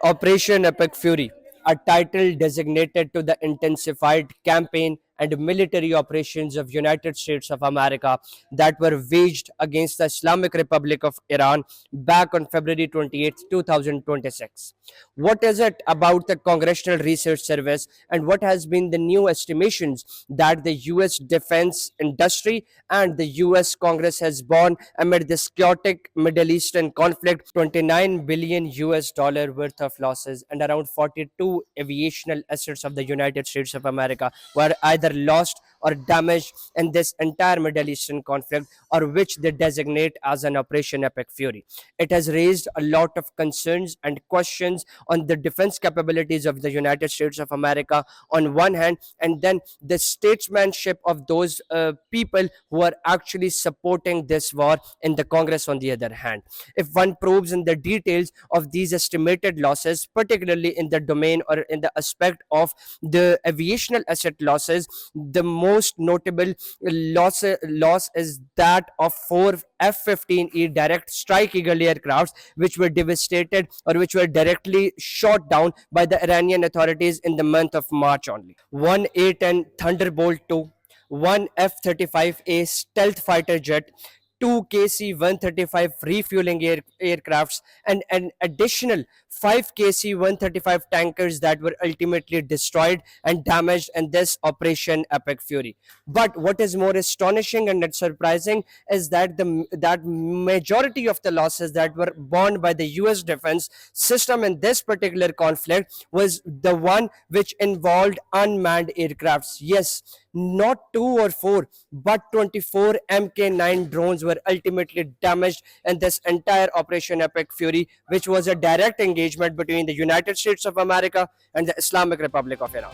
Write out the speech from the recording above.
Operation Epic Fury, a title designated to the intensified campaign and military operations of United States of America that were waged against the Islamic Republic of Iran back on February 28, 2026. What is it about the Congressional Research Service and what has been the new estimations that the US defense industry and the US Congress has borne amid this chaotic Middle Eastern conflict? 29 billion US dollar worth of losses and around 42 aviational assets of the United States of America were either lost or damaged in this entire Middle Eastern conflict, or which they designate as an Operation Epic Fury. It has raised a lot of concerns and questions on the defense capabilities of the United States of America on one hand, and then the statesmanship of those people who are actually supporting this war in the Congress on the other hand. If one probes in the details of these estimated losses, particularly in the domain or in the aspect of the aviational asset losses, the most notable loss is that of four F-15E direct strike Eagle aircrafts, which were devastated or which were directly shot down by the Iranian authorities in the month of March only. One A-10 Thunderbolt 2, one F-35A stealth fighter jet, two KC-135 refueling aircrafts, and an additional five KC-135 tankers that were ultimately destroyed and damaged in this Operation Epic Fury. But what is more astonishing and surprising is that that majority of the losses that were borne by the US defense system in this particular conflict was the one which involved unmanned aircrafts. Yes, not two or four, but 24 Mk9 drones were ultimately damaged in this entire Operation Epic Fury, which was a direct engagement between the United States of America and the Islamic Republic of Iran.